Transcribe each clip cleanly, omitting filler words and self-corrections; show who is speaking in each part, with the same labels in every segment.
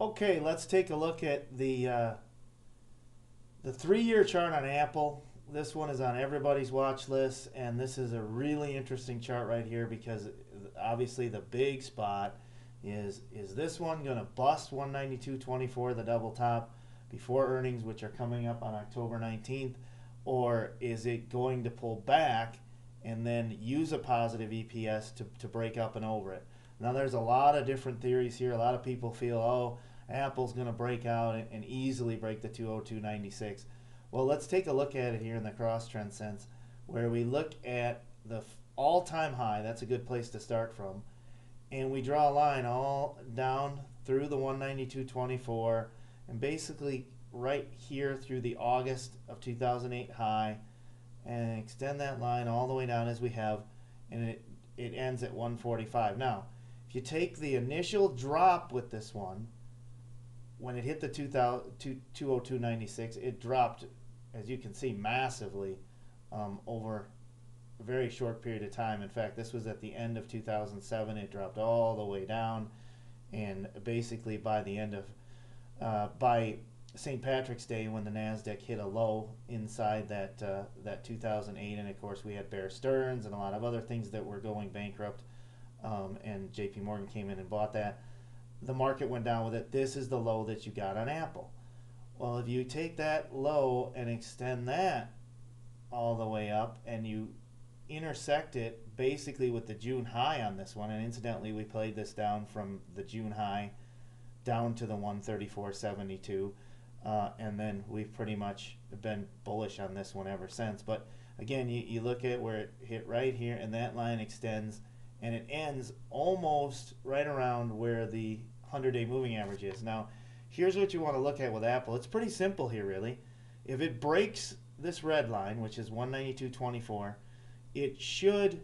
Speaker 1: Okay, let's take a look at the 3-year chart on Apple. This one is on everybody's watch list, and this is a really interesting chart right here because obviously the big spot is this one going to bust 192.24, the double top, before earnings, which are coming up on October 19th, or is it going to pull back and then use a positive EPS to break up and over it? Now, there's a lot of different theories here. A lot of people feel, oh, Apple's going to break out and easily break the 202.96. Well, let's take a look at it here in the cross trend sense, where we look at the all-time high. That's a good place to start from. And we draw a line all down through the 192.24 and basically right here through the August of 2008 high, and extend that line all the way down as we have, and it ends at 145. Now, if you take the initial drop with this one, when it hit the 202.96, it dropped, as you can see, massively over a very short period of time. In fact, this was at the end of 2007. It dropped all the way down, and basically by the end of by St. Patrick's Day, when the Nasdaq hit a low inside that 2008, and of course we had Bear Stearns and a lot of other things that were going bankrupt, and J.P. Morgan came in and bought that. The market went down with it. This is the low that you got on Apple. Well, if you take that low and extend that all the way up, and you intersect it basically with the June high on this one, and incidentally, we played this down from the June high down to the 134.72, and then we've pretty much been bullish on this one ever since. But again, you look at where it hit right here, and that line extends, and it ends almost right around where the 100-day moving average is. Now, here's what you want to look at with Apple. It's pretty simple here, really. If it breaks this red line, which is 192.24, it should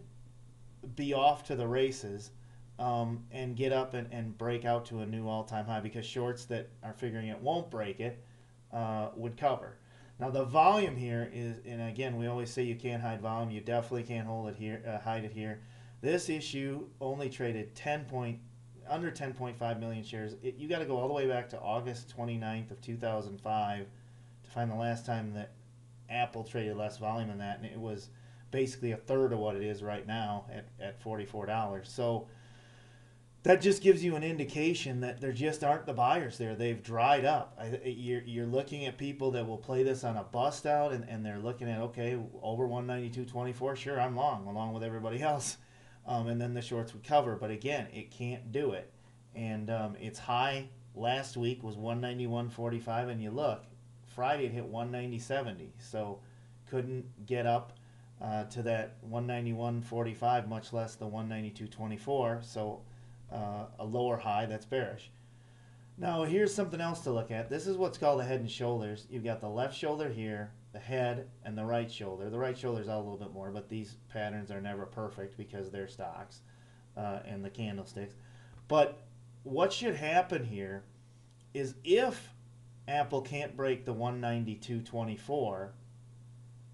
Speaker 1: be off to the races, and get up and break out to a new all-time high, because shorts that are figuring it won't break it would cover. Now, the volume here is, and again, we always say you can't hide volume. You definitely can't hold it here, hide it here. This issue only traded under 10.5 million shares. You got to go all the way back to August 29th of 2005 to find the last time that Apple traded less volume than that, and it was basically a third of what it is right now at $44. So that just gives you an indication that there just aren't the buyers there. They've dried up. You're looking at people that will play this on a bust out, and they're looking at, okay, over 192.24, sure, I'm long, along with everybody else. And then the shorts would cover. But again, it can't do it. And its high last week was 191.45, and you look, Friday it hit 190.70. So couldn't get up to that 191.45, much less the 192.24. So a lower high, that's bearish. Now, here's something else to look at. This is what's called the head and shoulders. You've got the left shoulder here, the head, and the right shoulder. The right shoulder's out a little bit more, but these patterns are never perfect because they're stocks and the candlesticks. But what should happen here is, if Apple can't break the 192.24,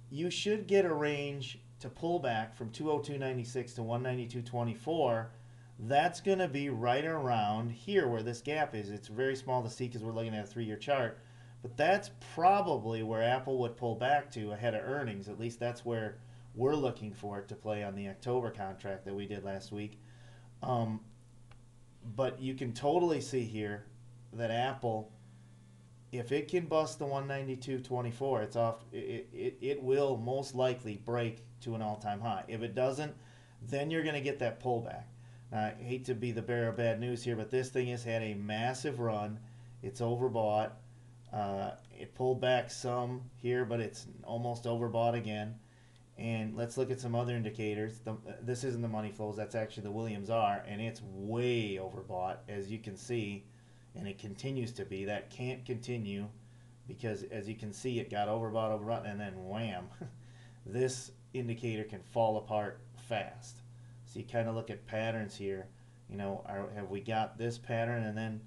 Speaker 1: you should get a range to pull back from 202.96 to 192.24. That's going to be right around here where this gap is. It's very small to see because we're looking at a 3-year chart, but that's probably where Apple would pull back to ahead of earnings. At least that's where we're looking for it to play on the October contract that we did last week. But you can totally see here that Apple, if it can bust the 192.24, it's off. It will most likely break to an all-time high. If it doesn't, then you're going to get that pullback. I hate to be the bearer of bad news here, but this thing has had a massive run. It's overbought. It pulled back some here, but it's almost overbought again. And let's look at some other indicators. This isn't the money flows. That's actually the Williams R, and it's way overbought, as you can see, and it continues to be. That can't continue because, as you can see, it got overbought, and then wham. This indicator can fall apart fast. So you kind of look at patterns here. You know, have we got this pattern, and then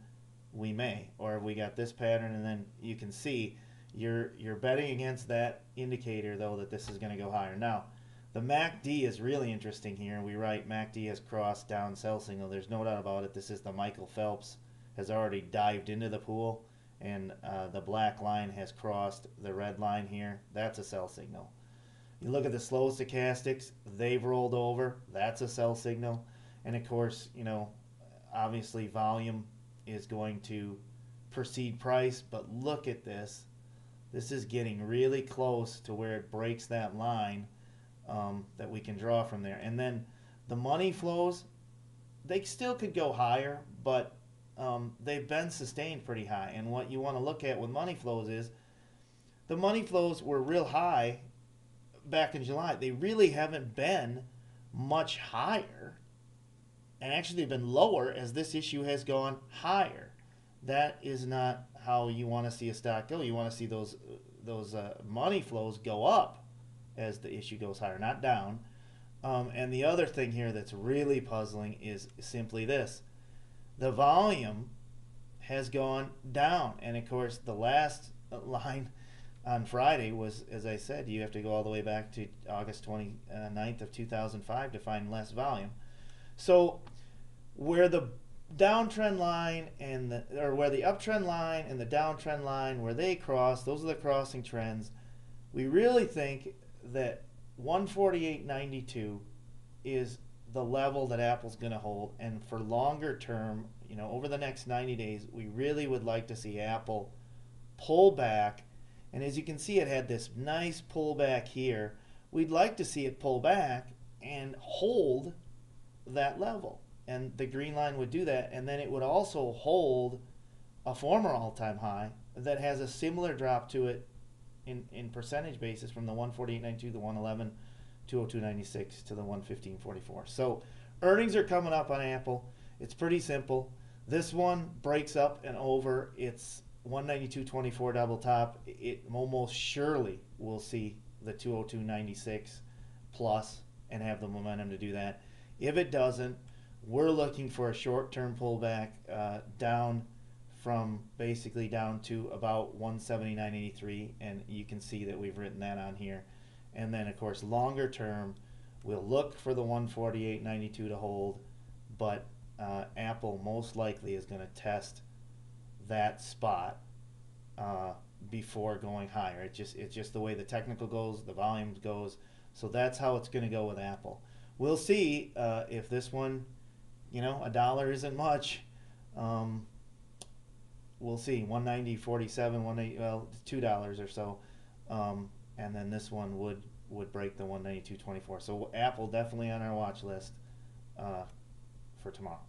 Speaker 1: we may, or have we got this pattern, and then you can see you're betting against that indicator, though, that this is going to go higher. Now, the MACD is really interesting here. We write MACD has crossed down sell signal. There's no doubt about it. This is the Michael Phelps has already dived into the pool, and the black line has crossed the red line here. That's a sell signal. You look at the slow stochastics, they've rolled over. That's a sell signal. And of course, obviously volume is going to precede price, but look at this. This is getting really close to where it breaks that line that we can draw from there. And then the money flows, they still could go higher, but they've been sustained pretty high. And what you want to look at with money flows is the money flows were real high back in July. They really haven't been much higher, and actually they've been lower as this issue has gone higher. That is not how you want to see a stock go. You want to see those money flows go up as the issue goes higher, not down. And the other thing here that's really puzzling is simply this. The volume has gone down. And of course, the last line on Friday was, as I said, you have to go all the way back to August 29th of 2005 to find less volume. So where the downtrend line where the uptrend line and the downtrend line, where they cross, those are the crossing trends. We really think that 148.92 is the level that Apple's going to hold, and for longer term, over the next 90 days, we really would like to see Apple pull back. And as you can see, it had this nice pullback here. We'd like to see it pull back and hold that level, and the green line would do that, and then it would also hold a former all-time high that has a similar drop to it in percentage basis from the 148.92, the 111, 202.96 to the 115.44. So earnings are coming up on Apple. It's pretty simple. This one breaks up and over its 192.24 double top. It almost surely will see the 202.96 plus and have the momentum to do that. If it doesn't, we're looking for a short-term pullback down from basically down to about 179.83, and you can see that we've written that on here. And then, of course, longer term, we'll look for the 148.92 to hold, but Apple most likely is going to test that spot before going higher. It's just the way the technical goes, the volume goes. So that's how it's going to go with Apple. We'll see if this one, $1 isn't much. We'll see, 190.47, $2 or so, and then this one would break the 192.24. So Apple definitely on our watch list for tomorrow.